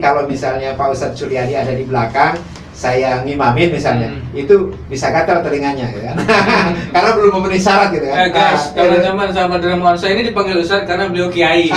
Kalau misalnya Pak Ustadz Suryadi ada di belakang, saya ngimamin misalnya, itu bisa gatal telinganya, gitu kan? Karena belum memenuhi syarat, gitu kan? Guys, teman-teman sahabat drama saya ini dipanggil Ustadz karena beliau kiai.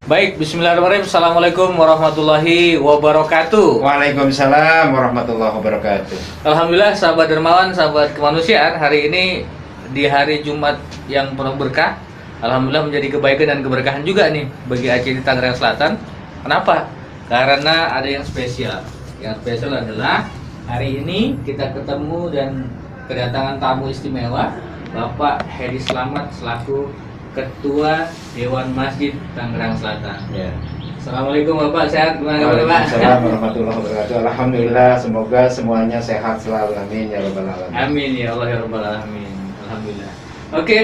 Baik, bismillahirrahmanirrahim. Assalamualaikum warahmatullahi wabarakatuh. Waalaikumsalam warahmatullahi wabarakatuh. Alhamdulillah, sahabat dermawan, sahabat kemanusiaan, hari ini di hari Jumat yang penuh berkah, alhamdulillah menjadi kebaikan dan keberkahan juga nih bagi Aceh di Tangerang Selatan. Kenapa? Karena ada yang spesial. Yang spesial adalah hari ini kita ketemu dan kedatangan tamu istimewa, Bapak Hedi Slamet selaku Ketua Dewan Masjid Tangerang Selatan. Ya. Assalamualaikum Bapak, sehat? Gimana kabar Pak? Waalaikumsalam warahmatullahi wabarakatuh. Alhamdulillah, semoga semuanya sehat selalu. Amin ya rabbal alamin. Amin ya Allah ya rabbal alamin. Alhamdulillah. Oke,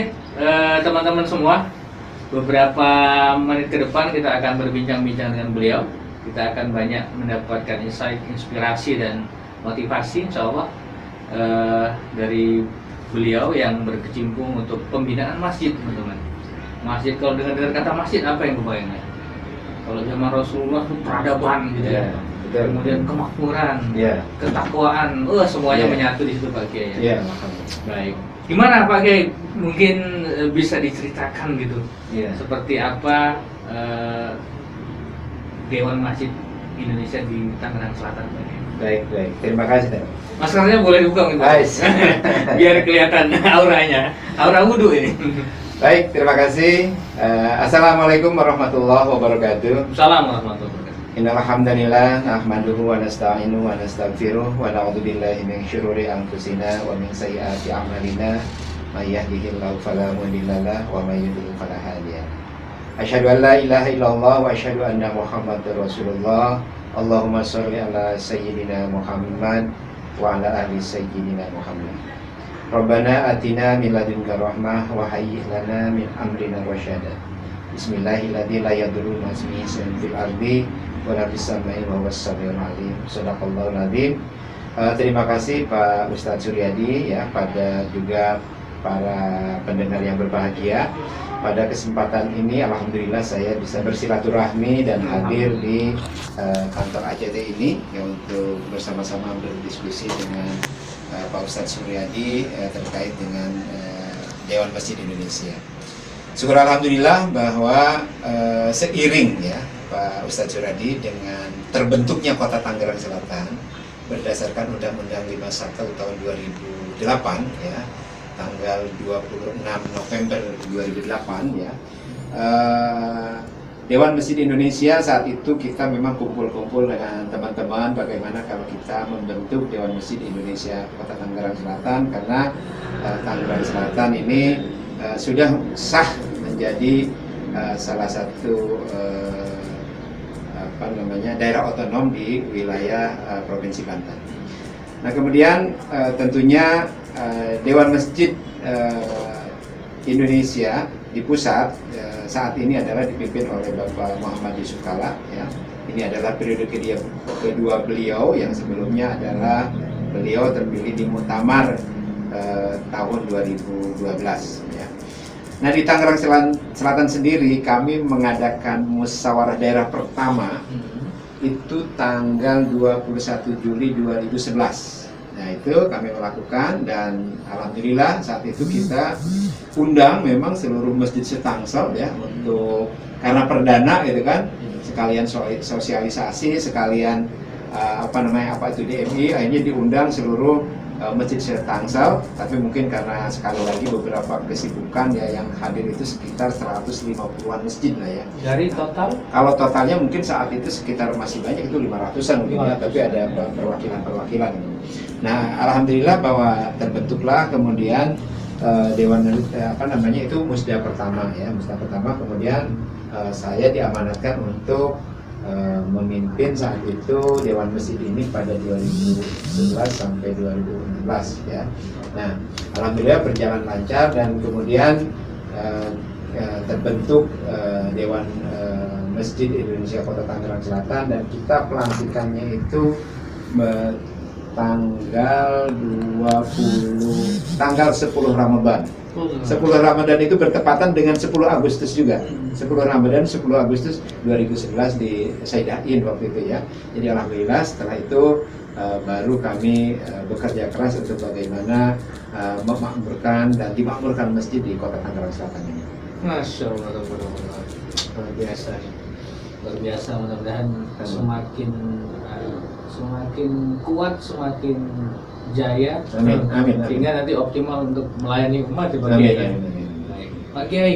teman-teman semua, beberapa menit ke depan kita akan berbincang-bincang dengan beliau. Kita akan banyak mendapatkan insight, inspirasi dan motivasi insya Allah dari beliau yang berkecimpung untuk pembinaan masjid, teman-teman. Masjid, kalau dengar kata masjid, apa yang kebayangnya? Kalau zaman Rasulullah itu peradaban gitu ya. Betul. Kemudian kemakmuran, Ya. ketakwaan, semuanya Ya. menyatu di situ Pak Kiai. Iya, alhamdulillah. Baik. Gimana Pak Kiai? Mungkin bisa diceritakan gitu. Iya. Seperti apa Dewan Masjid Indonesia di Tangerang Selatan Pak Kiai? Baik. Terima kasih. Maskernya boleh dibuka gitu. Nice. Biar kelihatan auranya. Aura wudhu ini. Baik, terima kasih. Assalamualaikum warahmatullahi wabarakatuh. Salam warahmatullahi wabarakatuh. Innal hamdalillah nahmaduhu wa nasta'inuhu wa nastaghfiruh wa na'udzu billahi min syururi anfusina wa min sayyiati a'malina may yahdihillahu fala mudilla lahu wa may yudlil fala hadiya lahu. Asyhadu an la ilaha illallah wa asyhadu anna Muhammadar Rasulullah. Allahumma sholli ala sayyidina Muhammad wa ala ali sayyidina Muhammad. Rabbana atina min ladunka rahmah wa hayyi lana min amrina rasyada. Bismillahirrahmanirrahim. La yadurru ma ismihi fil ardi wa la fis samai wa huwas samiul alim. Shadaqallahul azim. Terima kasih Pak Ustadz Suryadi ya, pada juga para pendengar yang berbahagia. Pada kesempatan ini alhamdulillah saya bisa bersilaturahmi dan hadir di kantor ACT ini ya, untuk bersama-sama berdiskusi dengan Pak Ustadz Suryadi terkait dengan Dewan Masjid Indonesia. Syukur alhamdulillah bahwa seiring ya Pak Ustadz Suryadi dengan terbentuknya Kota Tangerang Selatan berdasarkan Undang-Undang 51 tahun 2008 ya, tanggal 26 November 2008 ya. Dewan Masjid Indonesia saat itu kita memang kumpul-kumpul dengan teman-teman bagaimana kalau kita membentuk Dewan Masjid Indonesia Kota Tangerang Selatan, karena Tangerang Selatan ini sudah sah menjadi salah satu daerah otonom di wilayah Provinsi Banten. Nah kemudian tentunya Dewan Masjid Indonesia di pusat saat ini adalah dipimpin oleh Bapak Muhammad Yusuf Kalla ya. Ini adalah periode kedua beliau, yang sebelumnya adalah beliau terpilih di Muktamar tahun 2012 ya. Nah di Tangerang Selatan sendiri kami mengadakan musyawarah daerah pertama itu tanggal 21 Juli 2011. Nah itu kami melakukan dan alhamdulillah saat itu kita undang memang seluruh masjid se-Tangsel ya, untuk karena perdana gitu kan, sekalian sosialisasi, sekalian apa itu DMI, akhirnya diundang seluruh masjid se-Tangsel. Tapi mungkin karena sekali lagi beberapa kesibukan ya, yang hadir itu sekitar 150-an masjid lah ya. Dari total? Kalau totalnya mungkin saat itu sekitar masih banyak, itu 500-an mungkin ya, tapi ada perwakilan-perwakilan. Nah, alhamdulillah bahwa terbentuklah kemudian Dewan itu musda pertama ya, musda pertama. Kemudian saya diamanatkan untuk memimpin saat itu Dewan Masjid ini pada 2011 sampai 2016 ya. Nah, alhamdulillah berjalan lancar dan kemudian terbentuk Dewan Masjid Indonesia Kota Tangerang Selatan, dan kita pelantikannya itu tanggal 10 Ramadan. 10 Ramadan itu bertepatan dengan 10 Agustus juga. 10 Ramadan 10 Agustus 2011 di Saidain waktu itu ya. Jadi alhamdulillah setelah itu baru kami bekerja keras untuk bagaimana memakmurkan dan dimakmurkan masjid di Kota Tangerang Selatan ini. Masya Allah, luar biasa. Luar biasa, mudah-mudahan semakin kuat, semakin jaya. Amin, amin, amin. Sehingga nanti optimal untuk melayani umat ya Pak Amin, Kiai. amin, amin. Baik. Pak Kiai,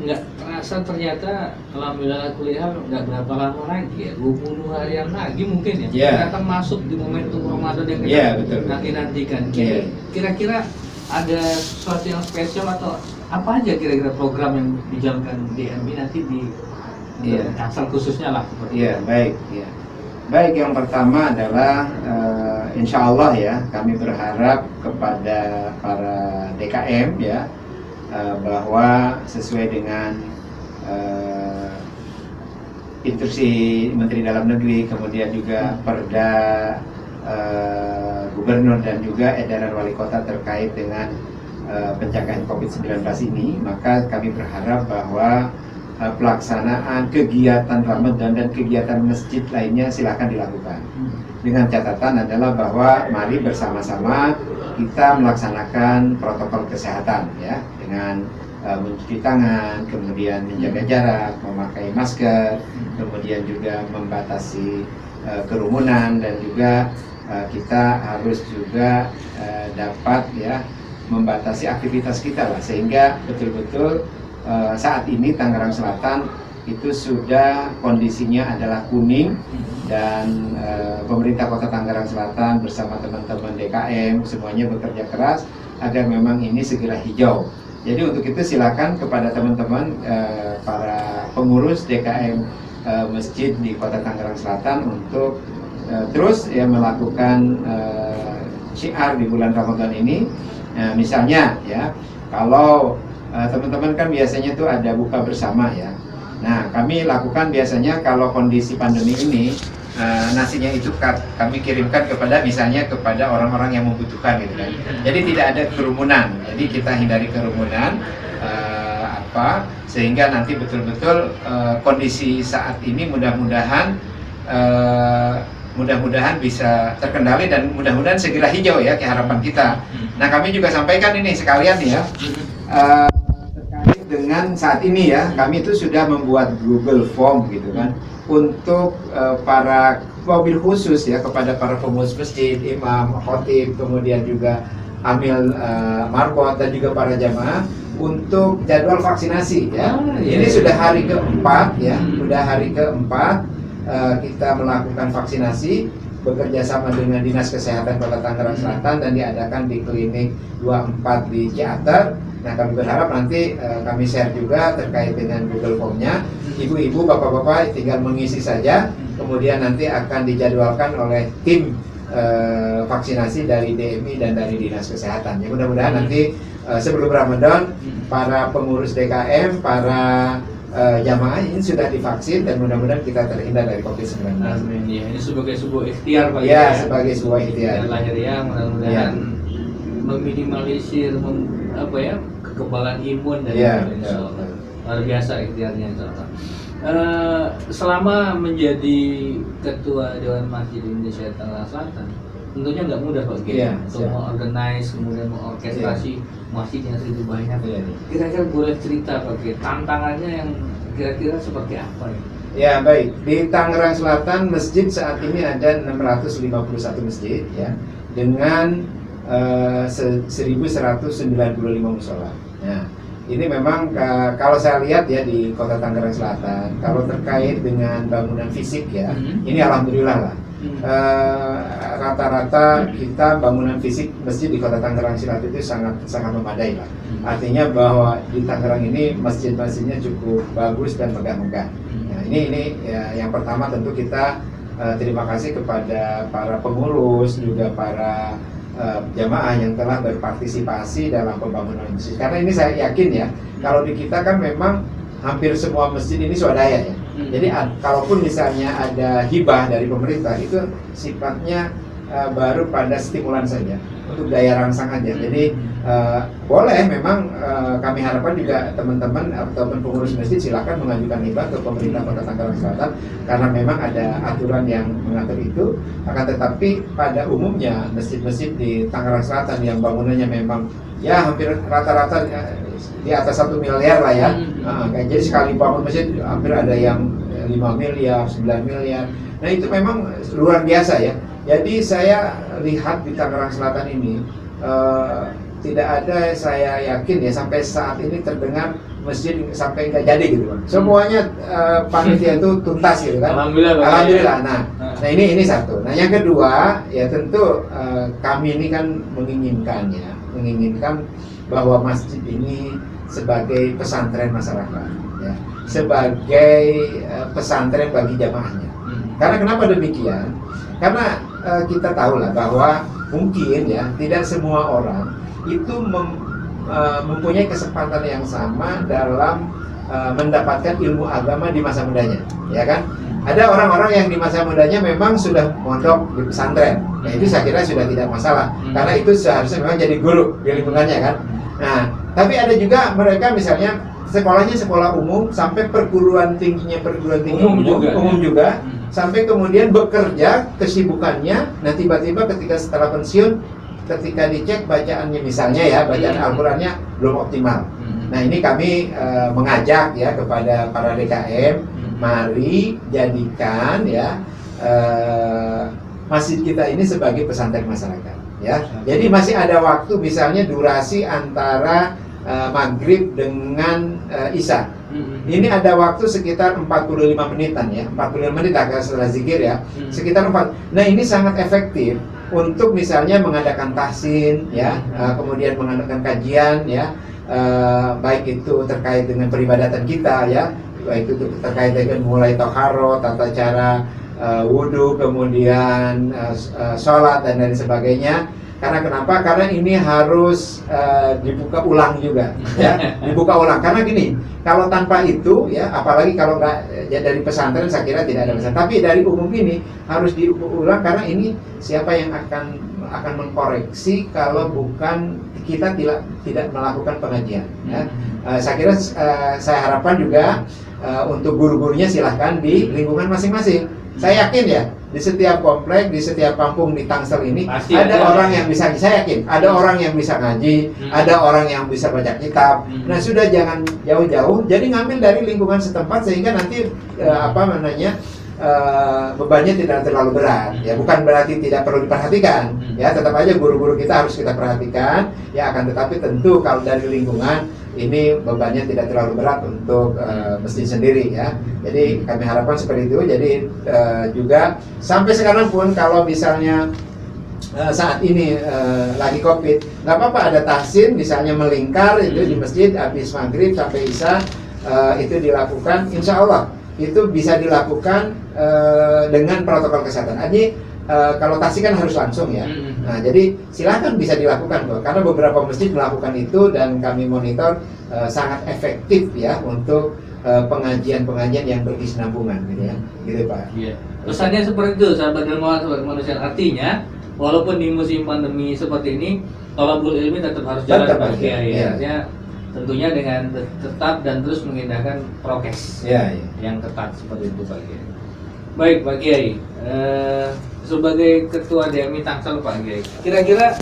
nggak terasa ternyata alhamdulillah kuliah nggak berapa lama lagi ya, 20 harian lagi mungkin ya. Yeah. Ternyata masuk di momentum Ramadan yang kita Yeah, betul. nanti-nantikan. Yeah. Kira-kira ada sesuatu yang spesial atau apa aja kira-kira program yang dijalankan DMI nanti di Yeah. Tangsel khususnya lah seperti Iya, itu. baik. Ya. Baik, yang pertama adalah insya Allah ya, kami berharap kepada para DKM ya, bahwa sesuai dengan instruksi Menteri Dalam Negeri, kemudian juga Perda Gubernur dan juga edaran Wali Kota terkait dengan pencegahan COVID-19 ini, maka kami berharap bahwa pelaksanaan kegiatan Ramadan dan kegiatan masjid lainnya silakan dilakukan. Dengan catatan adalah bahwa mari bersama-sama kita melaksanakan protokol kesehatan ya, dengan mencuci tangan, kemudian menjaga jarak, memakai masker, kemudian juga membatasi kerumunan, dan juga kita harus juga dapat ya membatasi aktivitas kita lah, sehingga betul-betul saat ini Tangerang Selatan itu sudah kondisinya adalah kuning, dan pemerintah Kota Tangerang Selatan bersama teman-teman DKM semuanya bekerja keras agar memang ini segera hijau. Jadi untuk itu silakan kepada teman-teman para pengurus DKM masjid di Kota Tangerang Selatan untuk terus ya melakukan syiar di bulan Ramadan ini. Misalnya ya, kalau teman-teman kan biasanya tuh ada buka bersama ya. Nah, kami lakukan biasanya kalau kondisi pandemi ini nasinya itu kami kirimkan kepada misalnya kepada orang-orang yang membutuhkan gitu kan. Jadi tidak ada kerumunan. Jadi kita hindari kerumunan sehingga nanti betul-betul kondisi saat ini mudah-mudahan bisa terkendali dan mudah-mudahan segera hijau ya, ke harapan kita. Nah, kami juga sampaikan ini sekalian ya. Terkait dengan saat ini ya, kami itu sudah membuat Google Form gitu kan, untuk para mobil khusus ya, kepada para pengurus masjid, imam, khotib, kemudian juga amil marbot, dan juga para jamaah untuk jadwal vaksinasi ya. Ini sudah hari keempat ya, sudah hari keempat kita melakukan vaksinasi bekerja sama dengan Dinas Kesehatan Kota Tangerang Selatan dan diadakan di Klinik 24 di Ciater. Nah, kami berharap nanti kami share juga terkait dengan Google Form-nya. Ibu-ibu, bapak-bapak tinggal mengisi saja, kemudian nanti akan dijadwalkan oleh tim vaksinasi dari DMI dan dari Dinas Kesehatan. Ya, mudah-mudahan nanti sebelum Ramadan para pengurus DKM, para jamaah ini sudah divaksin, dan mudah-mudahan kita terhindar dari COVID-19. Amin. Ya, ini sebagai sebuah ikhtiar Pak. Ya, sebagai sebuah ikhtiar. Lahiriah, mudah-mudahan meminimalisir kekebalan imun dan insyaallah. Luar biasa ikhtiarnya insyaallah. Selama menjadi ketua Dewan Masjid Indonesia Tangerang Selatan, tentunya nggak mudah Pak Kiai untuk mengorganize, kemudian mengorkestrasi masjid yang segitu banyak. Kira-kira boleh cerita Pak Kiai, tantangannya yang kira-kira seperti apa ya? Ya, baik. Di Tangerang Selatan masjid saat ini ada 651 masjid ya, dengan 1195 mushola. Nah, ini memang kalau saya lihat ya di Kota Tangerang Selatan, kalau terkait dengan bangunan fisik ya, ini alhamdulillah lah. Rata-rata kita bangunan fisik masjid di Kota Tangerang Selatan itu sangat memadai lah. Artinya bahwa di Tangerang ini masjid-masjidnya cukup bagus dan megah-megah. Nah, ini ya, yang pertama tentu kita terima kasih kepada para pengurus, juga para jamaah yang telah berpartisipasi dalam pembangunan masjid. Karena ini saya yakin ya, kalau di kita kan memang hampir semua masjid ini swadaya ya. Jadi kalaupun misalnya ada hibah dari pemerintah, itu sifatnya baru pada stimulan saja, untuk daya rangsang aja. Jadi boleh memang kami harapkan juga teman-teman ataupun pengurus masjid silakan mengajukan hibah ke pemerintah Kota Tangerang Selatan karena memang ada aturan yang mengatur itu. Akan tetapi pada umumnya masjid-masjid di Tangerang Selatan yang bangunannya memang ya hampir rata-rata di atas 1 miliar lah ya. Jadi sekali bangun masjid hampir ada yang 5 miliar, 9 miliar. Nah itu memang luar biasa ya. Jadi saya lihat di Tangerang Selatan ini tidak ada, saya yakin ya sampai saat ini terdengar masjid sampai nggak jadi gitu kan. Semuanya panitia itu tuntas gitu kan. Alhamdulillah. Nah ini satu. Nah yang kedua ya tentu kami ini kan menginginkan bahwa masjid ini sebagai pesantren masyarakat, ya, sebagai pesantren bagi jamaahnya. Karena kenapa demikian? Karena kita tahu lah bahwa mungkin ya tidak semua orang itu mempunyai kesempatan yang sama dalam mendapatkan ilmu agama di masa mudanya, ya kan? Ada orang-orang yang di masa mudanya memang sudah mondok di pesantren, nah itu saya kira sudah tidak masalah, karena itu seharusnya memang jadi guru di lingkungannya kan. Nah, tapi ada juga mereka misalnya sekolahnya sekolah umum sampai perguruan tinggi umum juga. Sampai kemudian bekerja, kesibukannya, nah tiba-tiba ketika setelah pensiun, ketika dicek bacaannya misalnya ya, bacaan Al-Qurannya belum optimal. Nah ini kami mengajak ya kepada para DKM, mari jadikan ya masjid kita ini sebagai pesantren masyarakat. Ya, jadi masih ada waktu, misalnya durasi antara maghrib dengan isya. Ini ada waktu sekitar 45 menitan ya, 45 menit agak setelah zikir ya, sekitar 4. Nah ini sangat efektif untuk misalnya mengadakan tahsin ya, kemudian mengadakan kajian ya, baik itu terkait dengan peribadatan kita ya, baik itu terkait dengan mulai toharo, tata cara wudhu, kemudian sholat dan lain sebagainya. Karena kenapa? Karena ini harus dibuka ulang juga, ya, dibuka ulang. Karena gini, kalau tanpa itu, ya, apalagi kalau nggak ya dari pesantren, saya kira tidak ada masalah. Tapi dari umum ini harus diulang karena ini siapa yang akan mengkoreksi kalau bukan kita tidak melakukan pengajian. Ya. Saya kira saya harapkan juga untuk guru-gurunya silahkan di lingkungan masing-masing. Saya yakin ya, di setiap komplek, di setiap kampung di Tangsel ini pasti ada orang yang bisa, saya yakin ada orang yang bisa ngaji, ada orang yang bisa baca kitab. Nah sudah jangan jauh-jauh, jadi ngambil dari lingkungan setempat sehingga nanti bebannya tidak terlalu berat. Ya bukan berarti tidak perlu diperhatikan. Ya tetap aja guru-guru kita harus kita perhatikan. Ya akan tetapi tentu kalau dari lingkungan ini bebannya tidak terlalu berat untuk masjid sendiri ya. Jadi kami harapkan seperti itu. Jadi juga sampai sekarang pun kalau misalnya saat ini lagi COVID, nggak apa-apa ada tahsin misalnya melingkar itu di masjid habis maghrib sampai isya itu dilakukan, insya Allah itu bisa dilakukan dengan protokol kesehatan. Kalau tahsin kan harus langsung ya. Nah, jadi silakan bisa dilakukan kok. Karena beberapa masjid melakukan itu dan kami monitor sangat efektif ya untuk pengajian-pengajian yang berkesinambungan gitu ya. Gitu Pak. Iya. Pesannya seperti itu, sahabat ilmuwan, sahabat manusia. Artinya, walaupun di musim pandemi seperti ini, thalabul ilmi tetap harus jalan Pak Kiai. Ya. Tentunya dengan tetap dan terus mengindahkan prokes yang ketat seperti itu Pak Kiai. Baik Pak Kiai, sebagai ketua DMI Tangsel Pak Kiai, kira-kira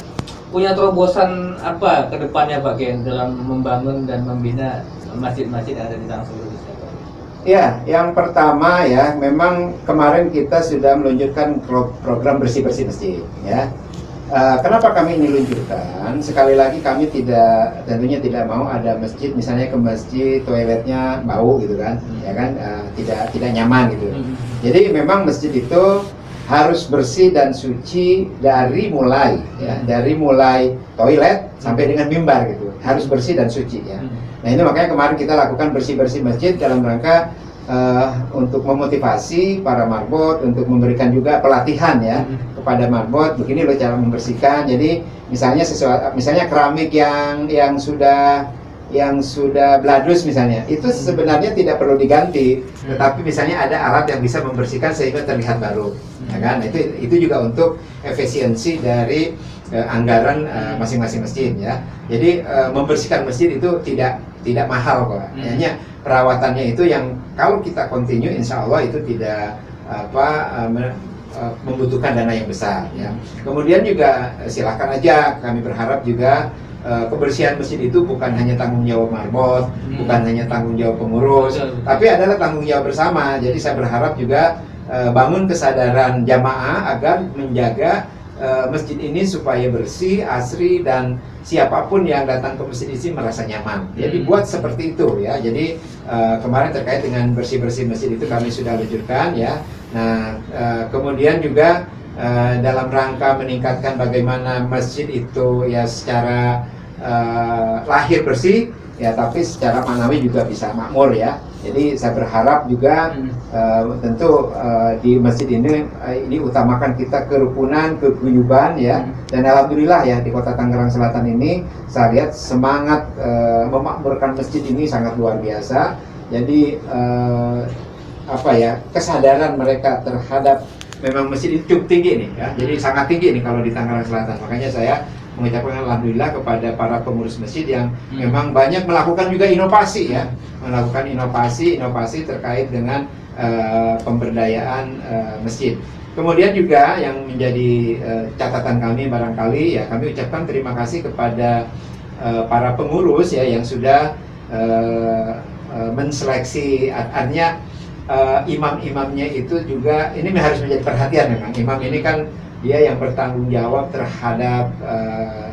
punya terobosan apa ke depannya Pak Kiai dalam membangun dan membina masjid-masjid yang ada di Tangsel? Ya, yang pertama ya, memang kemarin kita sudah meluncurkan program bersih-bersih masjid ya. Kenapa kami ini luncurkan? Sekali lagi kami tentunya tidak mau ada masjid misalnya ke masjid toiletnya bau gitu kan, ya kan, tidak nyaman gitu. Jadi memang masjid itu harus bersih dan suci dari mulai toilet sampai dengan mimbar gitu, harus bersih dan suci ya. Nah ini makanya kemarin kita lakukan bersih-bersih masjid dalam rangka untuk memotivasi para marbot, untuk memberikan juga pelatihan ya kepada marbot, begini loh cara membersihkan. Jadi misalnya keramik yang sudah yang sudah bladus misalnya, itu sebenarnya tidak perlu diganti, tetapi misalnya ada alat yang bisa membersihkan sehingga terlihat baru, ya kan? Itu juga untuk efisiensi dari anggaran masing-masing masjid, ya. Jadi membersihkan masjid itu tidak mahal kok, hanya perawatannya itu yang kalau kita continue, insya Allah itu tidak membutuhkan dana yang besar, ya. Kemudian juga silakan aja, kami berharap juga kebersihan masjid itu bukan hanya tanggung jawab marbot, bukan hanya tanggung jawab pengurus, tapi adalah tanggung jawab bersama. Jadi saya berharap juga bangun kesadaran jamaah agar menjaga masjid ini supaya bersih, asri, dan siapapun yang datang ke masjid ini merasa nyaman. Jadi buat seperti itu, ya. Jadi kemarin terkait dengan bersih-bersih masjid itu kami sudah luncurkan, ya. Nah, kemudian juga dalam rangka meningkatkan bagaimana masjid itu ya secara lahir bersih, ya, tapi secara manawi juga bisa makmur, ya. Jadi saya berharap juga tentu di masjid ini utamakan kita kerukunan, keguyuban, ya. Dan alhamdulillah, ya, di Kota Tangerang Selatan ini saya lihat semangat memakmurkan masjid ini sangat luar biasa. Jadi kesadaran mereka terhadap memang masjid itu cukup tinggi nih, ya. Jadi sangat tinggi nih kalau di Tangerang Selatan. Makanya saya mengucapkan alhamdulillah kepada para pengurus masjid yang memang banyak melakukan juga inovasi, ya. Melakukan inovasi terkait dengan pemberdayaan masjid. Kemudian juga yang menjadi catatan kami barangkali, ya, kami ucapkan terima kasih kepada para pengurus, ya, yang sudah menseleksi, artinya imam-imamnya itu juga ini harus menjadi perhatian. Memang imam ini kan dia yang bertanggung jawab terhadap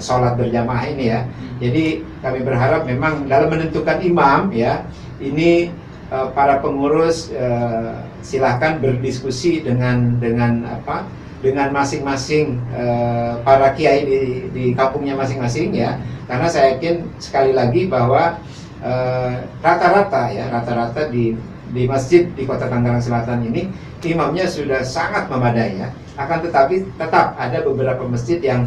sholat berjamaah ini, ya. Jadi kami berharap memang dalam menentukan imam, ya, ini para pengurus silahkan berdiskusi dengan masing-masing para kiai di kampungnya masing-masing, ya. Karena saya yakin sekali lagi bahwa rata-rata di masjid di Kota Tangerang Selatan ini imamnya sudah sangat memadai, ya. Akan tetapi tetap ada beberapa masjid yang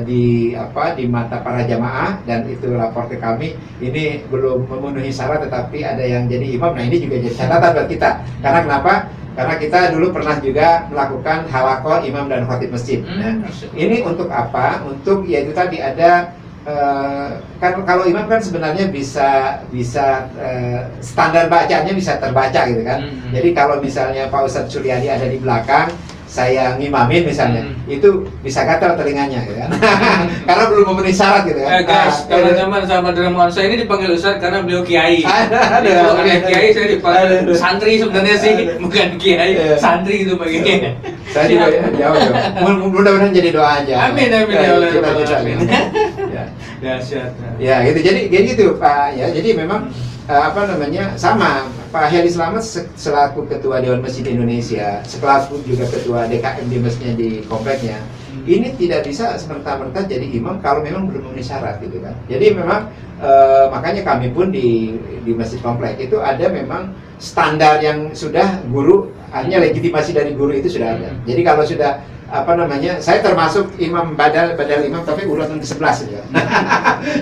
di mata para jamaah, dan itu lapor ke kami, ini belum memenuhi syarat tetapi ada yang jadi imam. Nah, ini juga jadi catatan buat kita. Karena kenapa? Karena kita dulu pernah juga melakukan halaqah imam dan khatib masjid. Nah, ini untuk apa? Untuk yaitu tadi ada kan kalau imam kan sebenarnya bisa standar bacaannya bisa terbaca gitu kan. Jadi kalau misalnya Pak Ustadz Suryadi ada di belakang, saya ngimamin misalnya, itu bisa gatal telinganya gitu kan. Karena belum memenuhi syarat gitu kan. Guys, teman-teman sama dermawan saya ini dipanggil Ustadz karena beliau kiai. Kalau ada kiai saya dipanggil santri sebenarnya sih, bukan kiai, santri itu bagiannya. Saya juga jawab. Mudah-mudahan jadi doa aja. Amin ya Allah. Amin. Dahsyat. Ya, gitu. Jadi gitu Pak, ya. Jadi memang sama Pak Heli Slamet selaku Ketua Dewan Masjid Indonesia, selaku juga Ketua DKM di masjidnya di kompleknya, ini tidak bisa semerta-merta jadi imam kalau memang belum memenuhi syarat gitu kan. Jadi memang makanya kami pun di masjid komplek itu ada memang standar yang sudah guru, hanya legitimasi dari guru itu sudah ada. Jadi kalau sudah saya termasuk imam badal imam tapi urutan ke-11 gitu.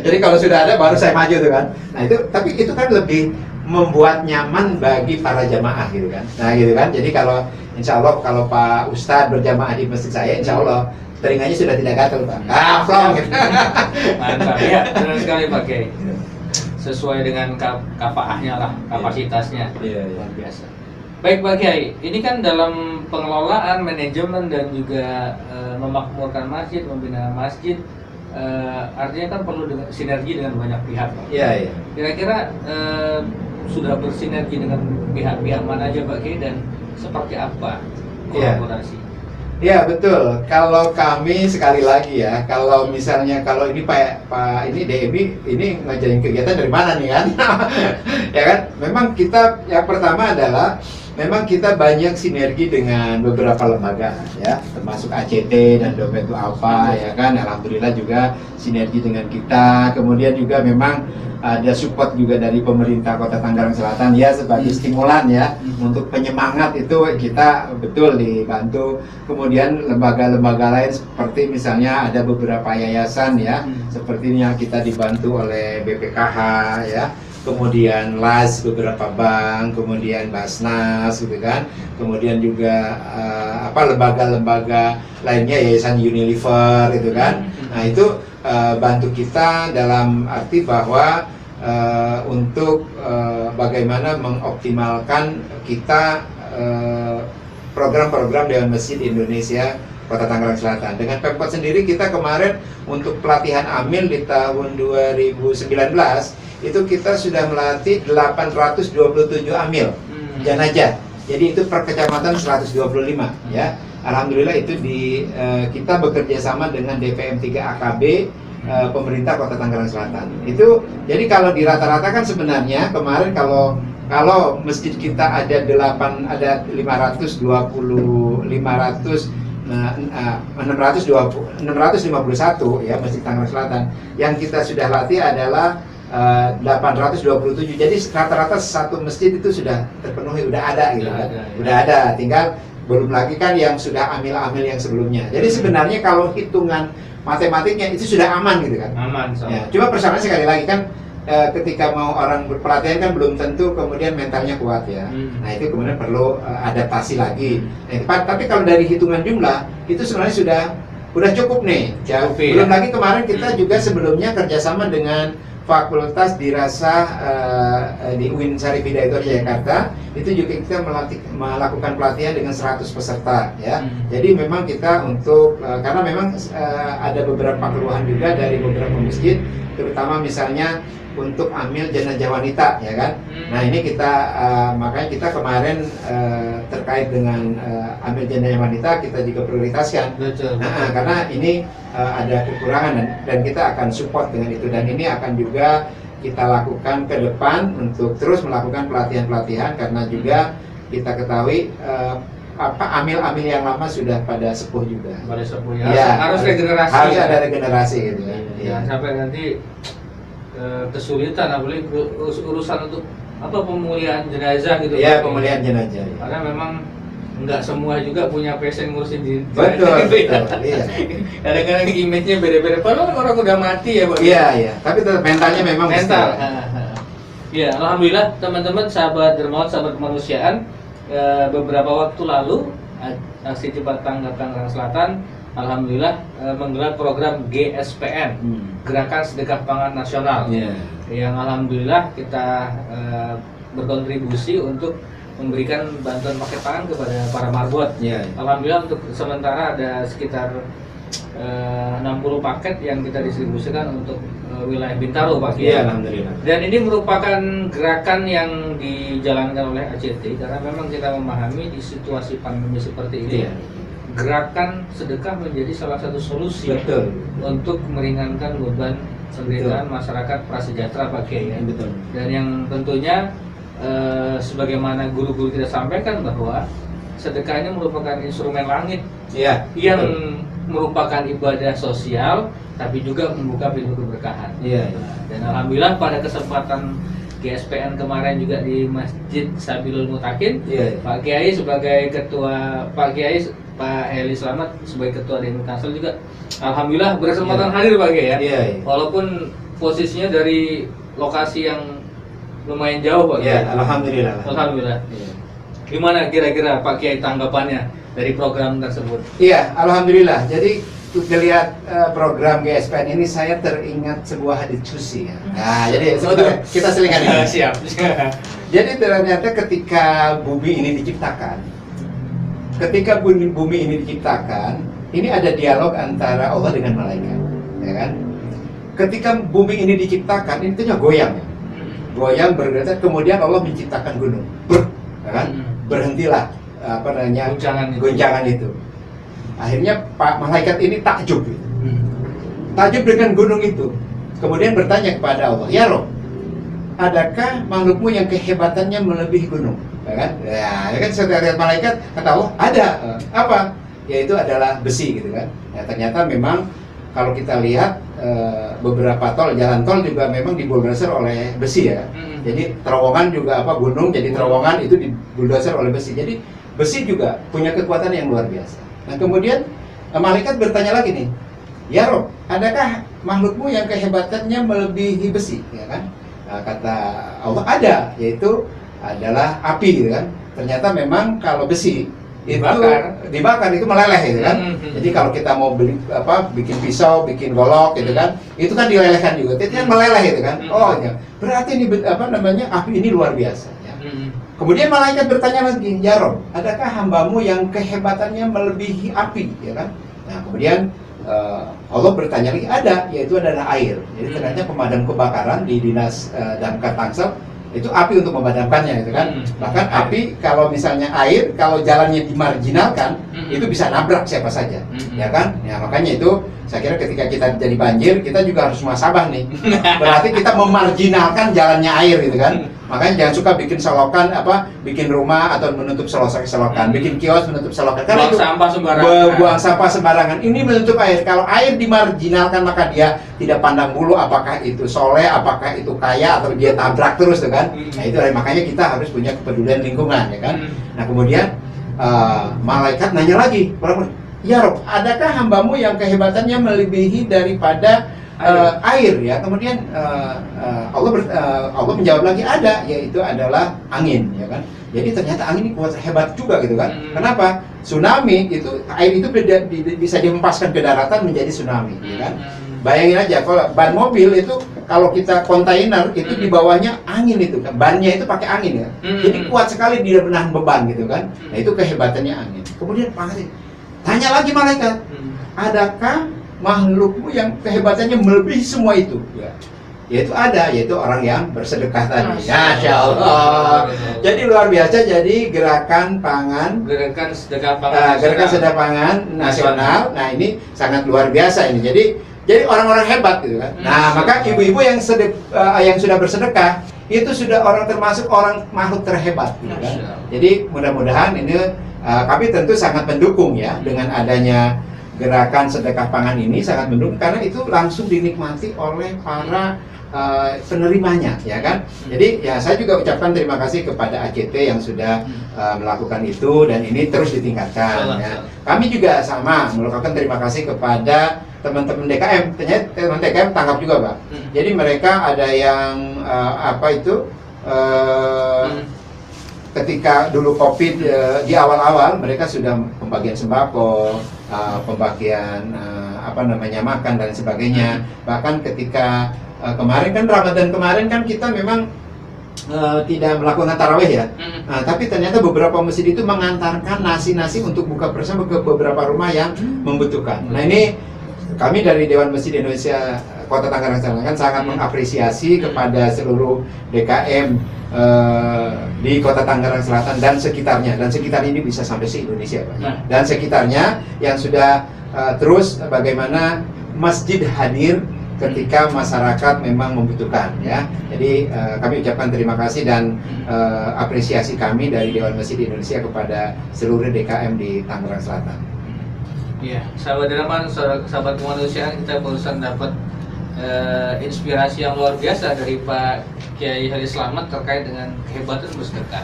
Jadi kalau sudah ada baru saya maju tuh kan. Nah itu, tapi itu kan lebih membuat nyaman bagi para jamaah gitu kan. Nah gitu kan. Jadi kalau insya Allah kalau Pak Ustadz berjamaah di masjid saya, insya Allah telinganya sudah tidak gatal Pak. Plong gitu. Mantap ya, benar sekali Pak Kiai. Sesuai dengan kafaahnya lah, kapasitasnya. Luar biasa. Baik Pak Kiai, ini kan dalam pengelolaan, manajemen, dan juga memakmurkan masjid, membina masjid, artinya kan perlu sinergi dengan banyak pihak Pak. Iya. Kira-kira sudah bersinergi dengan pihak-pihak mana aja Pak Kiai, dan seperti apa kolaborasi? Iya betul. Kalau kami sekali lagi ya, kalau misalnya kalau ini Pak ini DMI ini ngajarin kegiatan dari mana nih kan? Ya kan? Memang kita yang pertama adalah memang kita banyak sinergi dengan beberapa lembaga ya, termasuk ACT dan Dompet Itu Apa ya kan. Alhamdulillah juga sinergi dengan kita. Kemudian juga memang ada support juga dari pemerintah Kota Tangerang Selatan ya, sebagai stimulan ya, untuk penyemangat itu kita betul dibantu. Kemudian lembaga-lembaga lain seperti misalnya ada beberapa yayasan ya, seperti yang kita dibantu oleh BPKH ya, kemudian LAS, beberapa bank, kemudian Basnas gitu kan, kemudian juga lembaga-lembaga lainnya, yayasan Unilever gitu kan. Nah itu bantu kita dalam arti bahwa untuk bagaimana mengoptimalkan kita program-program Dewan Masjid Indonesia Kota Tangerang Selatan. Dengan Pemkot sendiri kita kemarin untuk pelatihan AMIL di tahun 2019 itu kita sudah melatih 827 AMIL jenajah. Jadi itu per kecamatan 125 ya. Alhamdulillah itu kita bekerja sama dengan DPM 3 AKB pemerintah Kota Tangerang Selatan. Itu jadi kalau di rata-rata kan sebenarnya kemarin kalau masjid kita ada 651 ya masjid Tangerang Selatan, yang kita sudah latih adalah 827. Jadi rata-rata satu masjid itu sudah terpenuhi, udah ada gitu kan. Udah ada, tinggal belum lagi kan yang sudah amil-amil yang sebelumnya. Jadi sebenarnya kalau hitungan matematiknya itu sudah aman gitu kan. Aman. Ya, cuma persoalannya sekali lagi kan ketika mau orang berpelatihan kan belum tentu kemudian mentalnya kuat ya. Nah itu kemudian perlu adaptasi lagi. Nah, tapi kalau dari hitungan jumlah itu sebenarnya sudah cukup nih. Belum lagi kemarin kita juga sebelumnya kerjasama dengan Fakultas Dirasah di UIN Syarif Hidayatullah Jakarta. Itu juga kita melakukan pelatihan dengan 100 peserta ya. Jadi memang kita untuk karena memang ada beberapa keluhan juga dari beberapa masjid, terutama misalnya untuk amil jenazah wanita ya kan. Nah ini kita makanya kita kemarin terkait dengan amil jenazah wanita kita juga prioritaskan. Betul. Nah, karena ini ada kekurangan dan kita akan support dengan itu, dan ini akan juga kita lakukan ke depan untuk terus melakukan pelatihan-pelatihan, karena juga kita ketahui amil-amil yang lama sudah pada sepuh juga. Pada sepuh ya. Harus regenerasi. Harus ada regenerasi gitu ya. Jangan sampai nanti kesulitan, apalagi urusan untuk pemulihan jenazah gitu. Iya, pemulihan jenazah. Ya. Karena memang nggak semua juga punya passion ngurusin betul, gitu ya. Betul, iya. Kadang-kadang image-nya beda-beda. Padahal orang udah mati ya, Pak. Iya, iya. Tapi tetap mentalnya memang mental. Ya, alhamdulillah teman-teman, sahabat dermawan, sahabat kemanusiaan, beberapa waktu lalu Aksi Cepat Tanggap Tangerang Selatan alhamdulillah menggelar program GSPN, Gerakan Sedekah Pangan Nasional. Yang alhamdulillah kita berkontribusi untuk memberikan bantuan paket pangan kepada para marbot. Alhamdulillah untuk sementara ada sekitar 60 paket yang kita distribusikan untuk wilayah Bintaro, Pak. Alhamdulillah. Dan ini merupakan gerakan yang dijalankan oleh ACT karena memang kita memahami di situasi pandemi seperti ini. Gerakan sedekah menjadi salah satu solusi untuk meringankan beban penderitaan masyarakat prasejahtera, Pak Kiai. Betul. Dan yang tentunya sebagaimana guru-guru kita sampaikan bahwa sedekah ini merupakan instrumen langit yang merupakan ibadah sosial, tapi juga membuka pintu keberkahan. Dan alhamdulillah pada kesempatan GSPN kemarin juga di Masjid Sabilul Mutakin, Pak Kiai sebagai ketua, Pak Heli Slamet sebagai ketua DMI Tangsel juga alhamdulillah berkesempatan hadir, Pak Kiai ya. Walaupun posisinya dari lokasi yang lumayan jauh, Pak. Alhamdulillah. Alhamdulillah. Gimana kira-kira Pak Kiai tanggapannya dari program tersebut? Iya, alhamdulillah. Jadi melihat program GSPN ini saya teringat sebuah hadits qudsi ya. Nah, jadi kita selingan ini. Siap. Jadi ternyata ketika bumi ini diciptakan, ini ada dialog antara Allah dengan malaikat, ya kan? Ketika bumi ini diciptakan, ini tentunya goyang. Goyang bergetar, kemudian Allah menciptakan gunung. Kan? Berhentilah guncangan itu. Akhirnya Pak malaikat ini takjub gitu. Takjub dengan gunung itu. Kemudian bertanya kepada Allah, "Ya Rob, adakah makhlukmu yang kehebatannya melebihi gunung?" ya kan? Ya kan saya lihat malaikat, kata Allah ada. Apa? Yaitu adalah besi gitu kan. Ya, ternyata memang kalau kita lihat beberapa jalan tol juga memang dibuldoser oleh besi ya. Jadi terowongan juga gunung jadi terowongan itu dibuldoser oleh besi. Jadi besi juga punya kekuatan yang luar biasa. Nah kemudian malaikat bertanya lagi nih, ya Rob, adakah makhlukmu yang kehebatannya melebihi besi? Ya kan? Nah, kata Allah ada, yaitu adalah api gitu kan. Ternyata memang kalau besi dibakar itu meleleh gitu kan. Jadi kalau kita mau bikin pisau, bikin golok gitu kan, itu kan dilelehkan juga. Itu kan meleleh gitu kan. Oh ya, berarti ini api ini luar biasa ya. Kemudian malaikat bertanya lagi, ya Rob, adakah hambamu yang kehebatannya melebihi api ya kan? Nah kemudian Allah bertanya lagi, ada, yaitu adalah air. Jadi ternyata pemadam kebakaran di dinas damkar Tangsel itu api untuk memadamkannya gitu kan. Bahkan api kalau misalnya air kalau jalannya dimarginalkan itu bisa nabrak siapa saja ya kan. Ya makanya itu saya kira ketika kita jadi banjir kita juga harus muhasabah nih. Berarti kita memarginalkan jalannya air gitu kan. Makanya jangan suka bikin selokan bikin rumah atau menutup selokan, bikin kios menutup selokan. Karena itu sampah sembarangan. Buang sampah sembarangan. Ini menutup air. Kalau air dimarginalkan maka dia tidak pandang bulu apakah itu soleh, apakah itu kaya atau dia tabrak terus tuh kan. Nah itu makanya kita harus punya kepedulian lingkungan ya kan. Nah kemudian malaikat nanya lagi, ya Rob, adakah hambamu yang kehebatannya melebihi daripada air ya? Kemudian Allah menjawab lagi ada, yaitu adalah angin ya kan. Jadi ternyata angin ini kuat hebat juga gitu kan. Kenapa? Tsunami itu air itu bisa dihempaskan ke daratan menjadi tsunami ya kan. Bayangin aja kalau ban mobil itu kalau kita kontainer itu di bawahnya angin itu kan, bannya itu pakai angin ya. Jadi kuat sekali dia menahan beban gitu kan. Nah itu kehebatannya angin. Kemudian tanya lagi malaikat, adakah makhlukmu yang kehebatannya melebihi semua itu? Ya. Yaitu ada, yaitu orang yang bersedekah tadi. Masya Allah. Jadi luar biasa. Jadi gerakan sedekah pangan nasional. Nah ini sangat luar biasa ini. Jadi orang-orang hebat gitu kan. Nah maka ibu-ibu yang sudah bersedekah itu sudah termasuk orang makhluk terhebat gitu kan. Jadi mudah-mudahan ini kami tentu sangat mendukung ya dengan adanya gerakan sedekah pangan ini, sangat mendukung karena itu langsung dinikmati oleh para penerimanya ya kan. Jadi ya saya juga ucapkan terima kasih kepada ACT yang sudah melakukan itu dan ini terus ditingkatkan ya. Kami juga sama melakukan terima kasih kepada teman-teman DKM. Ternyata teman DKM tangkap juga Pak. Jadi mereka ada yang ketika dulu COVID di awal-awal mereka sudah pembagian sembako, pembagian makan dan sebagainya. Bahkan ketika kemarin kan Ramadan kemarin kan kita memang tidak melakukan tarawih ya. Tapi ternyata beberapa masjid itu mengantarkan nasi-nasi untuk buka bersama ke beberapa rumah yang membutuhkan. Nah ini kami dari Dewan Masjid Indonesia Kota Tangerang Selatan kan sangat mengapresiasi kepada seluruh DKM di Kota Tangerang Selatan dan sekitarnya, dan sekitar ini bisa sampai se-Indonesia Pak. Dan sekitarnya yang sudah terus bagaimana masjid hadir ketika masyarakat memang membutuhkan ya. Jadi kami ucapkan terima kasih dan apresiasi kami dari Dewan Masjid Indonesia kepada seluruh DKM di Tangerang Selatan. Iya, sahabat Deraman, sahabat kemanusiaan, kita barusan dapat inspirasi yang luar biasa dari Pak Kiai Hari Slamet terkait dengan kehebatan bersedekah.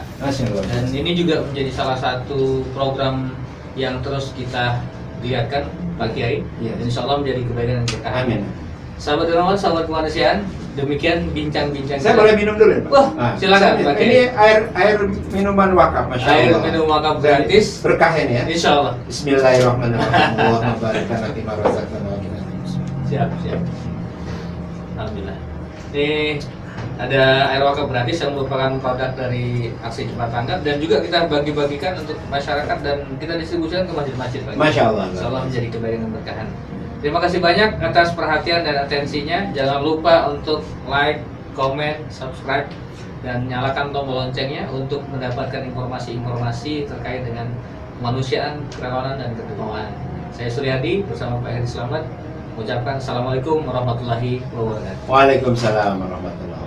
Dan ini juga menjadi salah satu program yang terus kita lihatkan Pak Kiai. Insya Allah menjadi kebaikan dan berkah. Amin. Sahabat Deraman, sahabat kemanusiaan, demikian bincang-bincang. Saya boleh minum dulu ya Pak? Wah, silakan Pak Kiai. Ini air minuman wakaf, Masya Allah. Air minum wakaf gratis. Berkah ini ya. Insya Allah. Bismillahirrahmanirrahim. Allahumma barik lana fima razaqtana wa qina Siap. Alhamdulillah. Ini ada air wakaf gratis yang merupakan produk dari Aksi Cepat Tanggap dan juga kita bagi-bagikan untuk masyarakat dan kita distribusikan ke masjid-masjid. Masya Allah. Insya Allah menjadi kebaikan dan berkahan. Terima kasih banyak atas perhatian dan atensinya. Jangan lupa untuk like, comment, subscribe, dan nyalakan tombol loncengnya untuk mendapatkan informasi-informasi terkait dengan kemanusiaan, kerawanan, dan kedermawanan. Saya Suryadi bersama Pak Heri Slamet mengucapkan Assalamualaikum warahmatullahi wabarakatuh. Waalaikumsalam warahmatullahi wabarakatuh.